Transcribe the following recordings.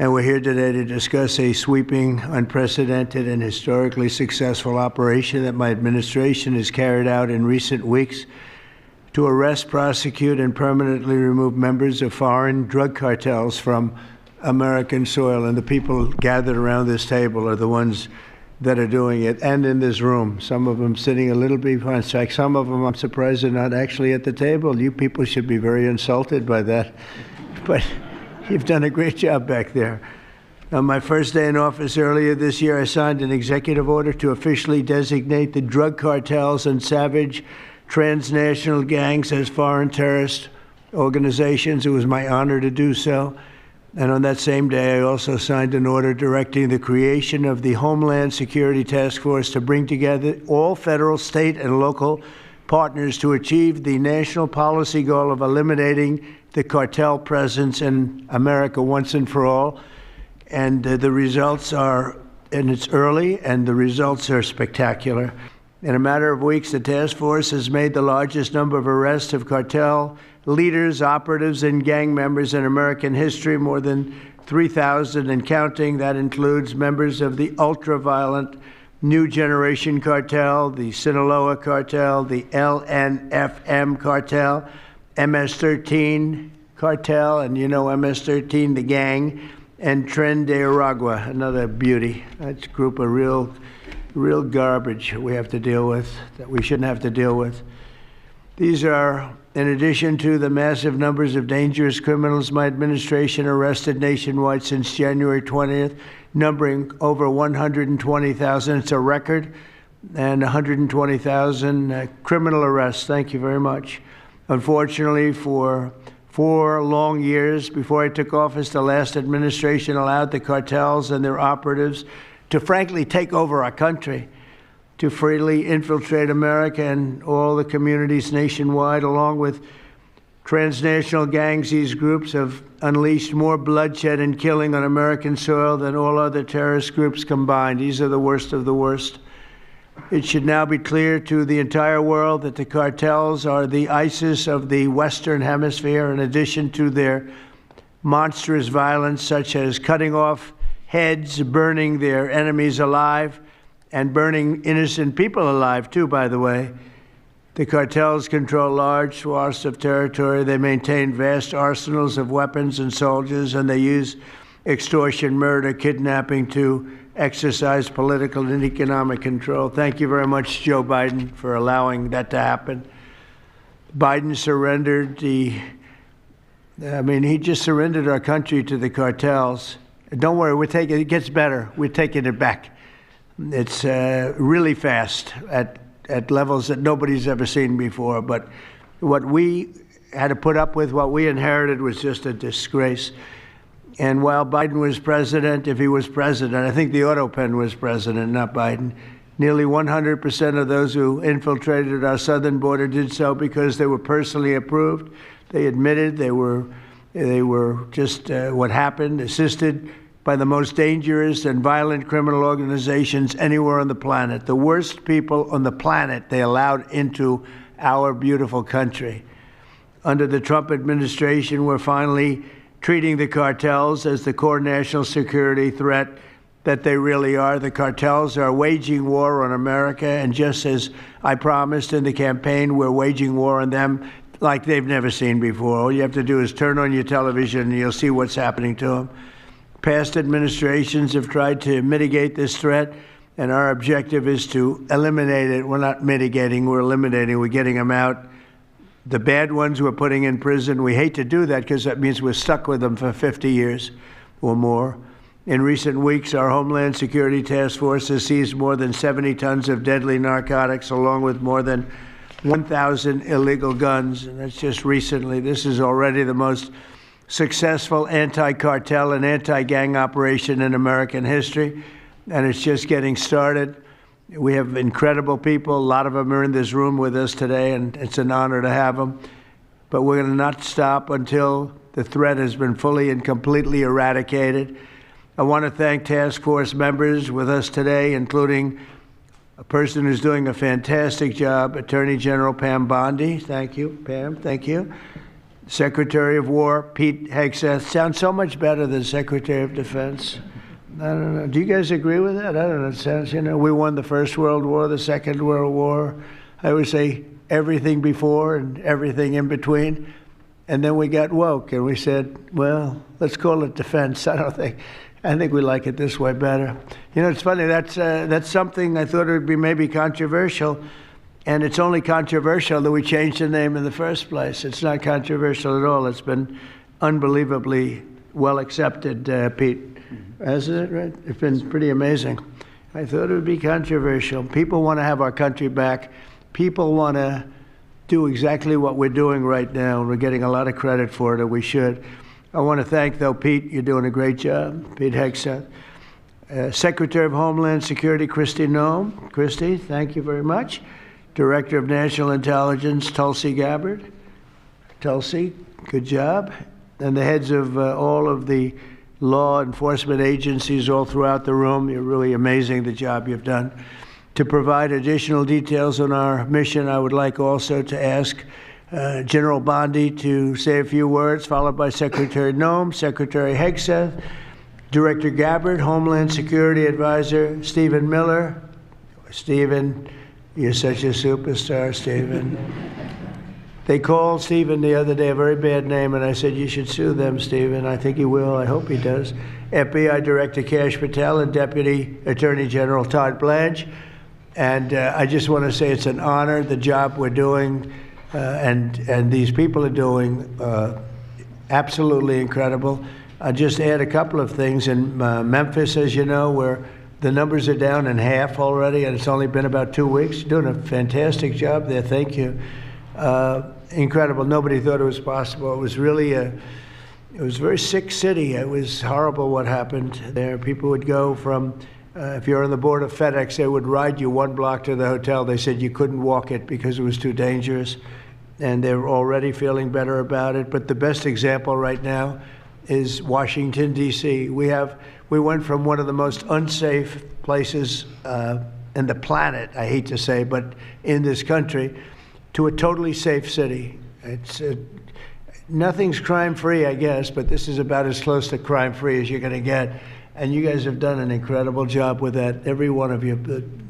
and we're here today to discuss a sweeping, unprecedented, and historically successful operation that my administration has carried out in recent weeks to arrest, prosecute, and permanently remove members of foreign drug cartels from American soil. And the people gathered around this table are the ones that are doing it, and in this room. Some of them sitting a little behind. In fact, some of them, I'm surprised, are not actually at the table. You people should be very insulted by that. But you've done a great job back there. On my first day in office earlier this year, I signed an executive order to officially designate the drug cartels and savage transnational gangs as foreign terrorist organizations. It was my honor to do so. And on that same day, I also signed an order directing the creation of the Homeland Security Task Force to bring together all federal, state, and local partners to achieve the national policy goal of eliminating the cartel presence in America once and for all. And the results are, and it's early, and the results are spectacular. In a matter of weeks, the task force has made the largest number of arrests of cartel leaders, operatives, and gang members in American history, more than 3,000 and counting. That includes members of the ultra-violent New Generation Cartel, the Sinaloa Cartel, the LNFM Cartel, MS-13 Cartel, and you know MS-13, the gang, and Tren de Aragua, another beauty. That's a group of real garbage we have to deal with, that we shouldn't have to deal with. These are, in addition to the massive numbers of dangerous criminals my administration arrested nationwide since January 20th, numbering over 120,000. It's a record, and 120,000 criminal arrests. Thank you very much. Unfortunately, for 4 long years before I took office, the last administration allowed the cartels and their operatives to frankly take over our country, to freely infiltrate America and all the communities nationwide. Along with transnational gangs, these groups have unleashed more bloodshed and killing on American soil than all other terrorist groups combined. These are the worst of the worst. It should now be clear to the entire world that the cartels are the ISIS of the Western Hemisphere, in addition to their monstrous violence, such as cutting off heads, burning their enemies alive, and burning innocent people alive, too, by the way. The cartels control large swaths of territory. They maintain vast arsenals of weapons and soldiers, and they use extortion, murder, kidnapping to exercise political and economic control. Thank you very much, Joe Biden, for allowing that to happen. Biden surrendered he just surrendered our country to the cartels. Don't worry, it gets better. We're taking it back. It's really fast at levels that nobody's ever seen before. But what we had to put up with, what we inherited, was just a disgrace. And while Biden was president, if he was president, I think the auto pen was president, not Biden, nearly 100% of those who infiltrated our southern border did so because they were personally approved. They admitted they were just what happened, assisted by the most dangerous and violent criminal organizations anywhere on the planet. The worst people on the planet they allowed into our beautiful country. Under the Trump administration, we're finally treating the cartels as the core national security threat that they really are. The cartels are waging war on America, and just as I promised in the campaign, we're waging war on them like they've never seen before. All you have to do is turn on your television and you'll see what's happening to them. Past administrations have tried to mitigate this threat, and our objective is to eliminate it. We're not mitigating, we're eliminating. We're getting them out. The bad ones we're putting in prison. We hate to do that because that means we're stuck with them for 50 years or more. In recent weeks, our Homeland Security Task Force has seized more than 70 tons of deadly narcotics, along with more than 1,000 illegal guns. And that's just recently. This is already the most successful anti-cartel and anti-gang operation in American history, and it's just getting started. We have incredible people. A lot of them are in this room with us today, and it's an honor to have them. But we're going to not stop until the threat has been fully and completely eradicated. I want to thank task force members with us today, including a person who's doing a fantastic job, Attorney General Pam Bondi. Thank you, Pam. Thank you. Secretary of War, Pete Hegseth. Sounds so much better than Secretary of Defense. I don't know. Do you guys agree with that? I don't know. It sounds, we won the First World War, the Second World War. I always say everything before and everything in between. And then we got woke and we said, well, let's call it defense. I think we like it this way better. It's funny. That's something I thought it would be maybe controversial. And it's only controversial that we changed the name in the first place. It's not controversial at all. It's been unbelievably well accepted, Pete. Hasn't it, right? It's been pretty amazing. I thought it would be controversial. People want to have our country back. People want to do exactly what we're doing right now. We're getting a lot of credit for it, and we should. I want to thank, though, Pete. You're doing a great job, Pete Hegseth. Secretary of Homeland Security, Kristi Noem. Kristi, thank you very much. Director of National Intelligence, Tulsi Gabbard. Tulsi, good job. And the heads of all of the law enforcement agencies all throughout the room. You're really amazing, the job you've done. To provide additional details on our mission, I would like also to ask General Bondi to say a few words, followed by Secretary Noem, Secretary Hegseth, Director Gabbard, Homeland Security Advisor Stephen Miller. Stephen, you're such a superstar, Stephen. They called Stephen the other day a very bad name, and I said, you should sue them, Stephen. I think he will. I hope he does. FBI Director Kash Patel and Deputy Attorney General Todd Blanche. And I just want to say it's an honor, the job we're doing, and these people are doing absolutely incredible. I'll just add a couple of things. In Memphis, as you know, where the numbers are down in half already, and it's only been about 2 weeks. You're doing a fantastic job there. Thank you. Incredible. Nobody thought it was possible. It was really it was a very sick city. It was horrible what happened there. People would go from, if you're on the board of FedEx, they would ride you 1 block to the hotel. They said you couldn't walk it because it was too dangerous. And they're already feeling better about it. But the best example right now is Washington, D.C. We went from one of the most unsafe places in the planet, I hate to say, but in this country, to a totally safe city. Nothing's crime-free, I guess, but this is about as close to crime-free as you're going to get. And you guys have done an incredible job with that. Every one of you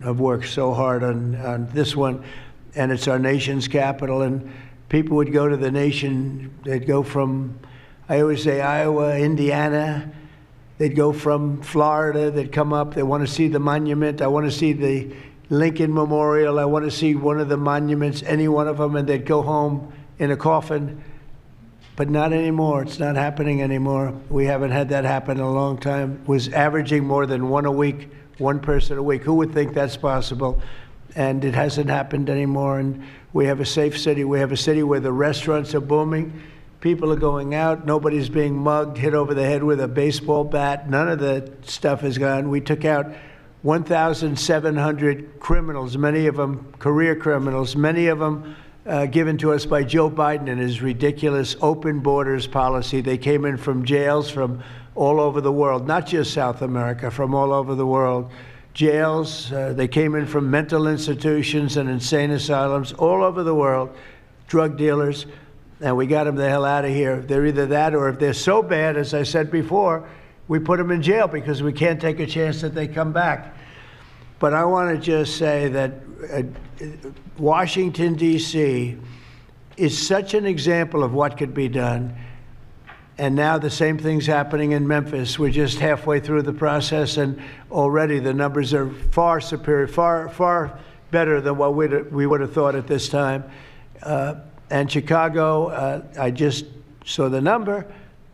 have worked so hard on this one, and it's our nation's capital. And people would go to the nation. They'd go from, I always say, Iowa, Indiana. They'd go from Florida. They'd come up. They want to see the monument. I want to see the Lincoln Memorial. I want to see one of the monuments, any one of them, and they'd go home in a coffin. But not anymore. It's not happening anymore. We haven't had that happen in a long time. It was averaging more than one a week, one person a week. Who would think that's possible? And it hasn't happened anymore. And we have a safe city. We have a city where the restaurants are booming. People are going out. Nobody's being mugged, hit over the head with a baseball bat. None of the stuff is gone. We took out 1,700 criminals, many of them career criminals, many of them given to us by Joe Biden and his ridiculous open borders policy. They came in from jails from all over the world, not just South America, from all over the world. Jails, they came in from mental institutions and insane asylums all over the world, drug dealers, and we got them the hell out of here. They're either that, or if they're so bad, as I said before, we put them in jail because we can't take a chance that they come back. But I want to just say that Washington, D.C. is such an example of what could be done. And now the same thing's happening in Memphis. We're just halfway through the process, and already the numbers are far superior, far better than what we would have thought at this time. And Chicago, I just saw the number.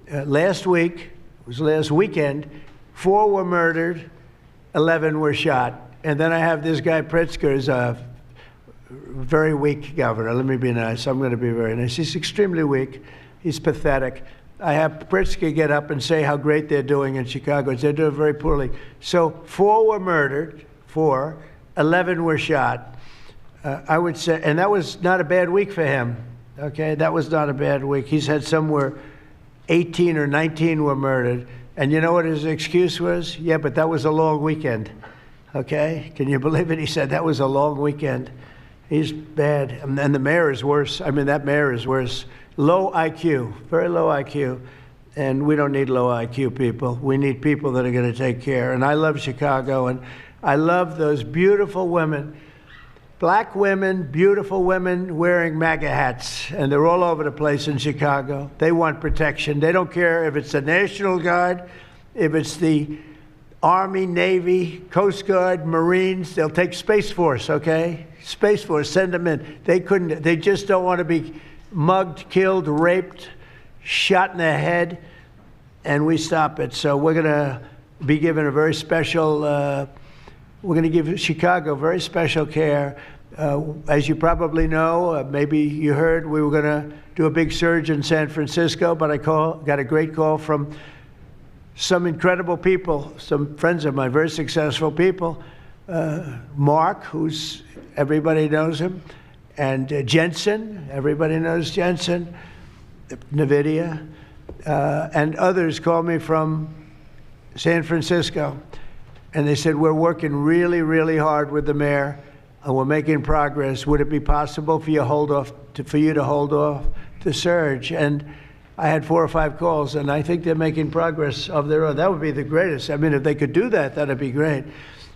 Last week, it was last weekend, 4 were murdered, 11 were shot. And then I have this guy Pritzker's a very weak governor. Let me be nice. I'm going to be very nice. He's extremely weak. He's pathetic. I have Pritzker get up and say how great they're doing in Chicago. They're doing very poorly. So 4 were murdered, 11 were shot. I would say, and that was not a bad week for him. Okay, that was not a bad week. He's had somewhere 18 or 19 were murdered. And you know what his excuse was? Yeah, but that was a long weekend. Okay, can you believe it? He said that was a long weekend. He's bad. And the mayor is worse. I mean, that mayor is worse. Low IQ, very low IQ. And we don't need low IQ people. We need people that are going to take care. And I love Chicago, and I love those beautiful women, black women, beautiful women wearing MAGA hats. And they're all over the place in Chicago. They want protection. They don't care if it's the National Guard, if it's the Army, Navy, Coast Guard, Marines. They'll take Space Force, okay? Space Force, send them in. They just don't want to be mugged, killed, raped, shot in the head, and we stop it. So we're going to be given a very special, we're going to give Chicago very special care. As you probably know, maybe you heard, we were going to do a big surge in San Francisco, but I got a great call from some incredible people, some friends of mine, very successful people. Mark, everybody knows him, and Jensen, everybody knows Jensen, NVIDIA, and others called me from San Francisco, and they said, we're working really, really hard with the mayor, and we're making progress. Would it be possible for you to hold off the surge? And I had 4 or 5 calls, and I think they're making progress of their own. That would be the greatest. I mean, if they could do that, that'd be great.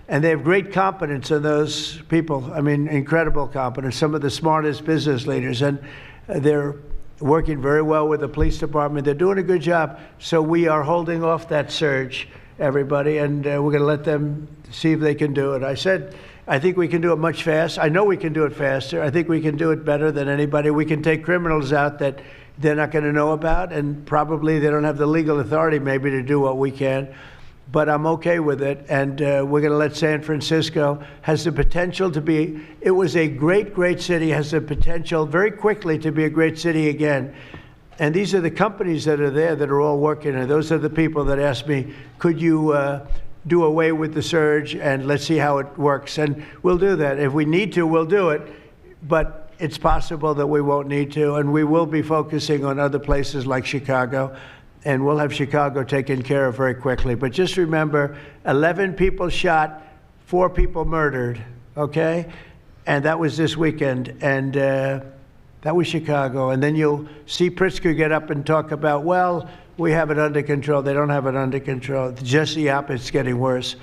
And they have great competence in those people. I mean, incredible competence, some of the smartest business leaders. And they're working very well with the police department. They're doing a good job. So we are holding off that surge, everybody, and we're going to let them see if they can do it. I said, I think we can do it much faster. I know we can do it faster. I think we can do it better than anybody. We can take criminals out that they're not going to know about, and probably they don't have the legal authority maybe to do what we can. But I'm okay with it, and we're going to let San Francisco, has the potential to be, it was a great, great city, has the potential very quickly to be a great city again. And these are the companies that are there that are all working, and those are the people that asked me, could you do away with the surge, and let's see how it works. And we'll do that. If we need to, we'll do it. But it's possible that we won't need to, and we will be focusing on other places like Chicago, and we'll have Chicago taken care of very quickly. But just remember, 11 people shot, 4 people murdered, okay? And that was this weekend, and that was Chicago. And then you'll see Pritzker get up and talk about, well, we have it under control. They don't have it under control. Just the opposite, it's getting worse.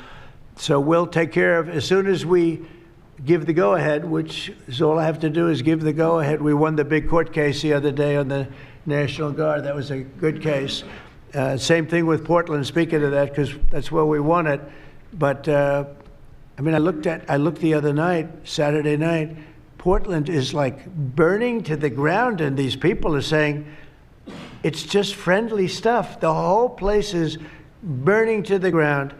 So we'll take care of, as soon as we give the go-ahead, which is all I have to do is give the go-ahead. We won the big court case the other day on the National Guard. That was a good case. Same thing with Portland, speaking of that, because that's where we won it. But, I mean, I looked the other night, Saturday night, Portland is like burning to the ground, and these people are saying, it's just friendly stuff. The whole place is burning to the ground.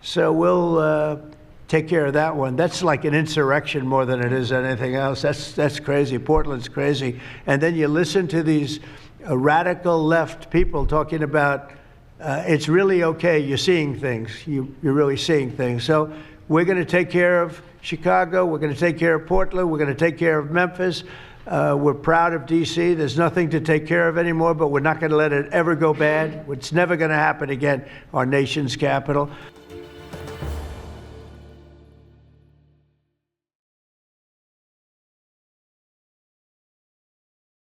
So we'll take care of that one. That's like an insurrection more than it is anything else. That's crazy. Portland's crazy. And then you listen to these radical left people talking about it's really okay. You're seeing things. You're really seeing things. So we're going to take care of Chicago. We're going to take care of Portland. We're going to take care of Memphis. We're proud of DC. There's nothing to take care of anymore, but we're not going to let it ever go bad. It's never going to happen again, our nation's capital.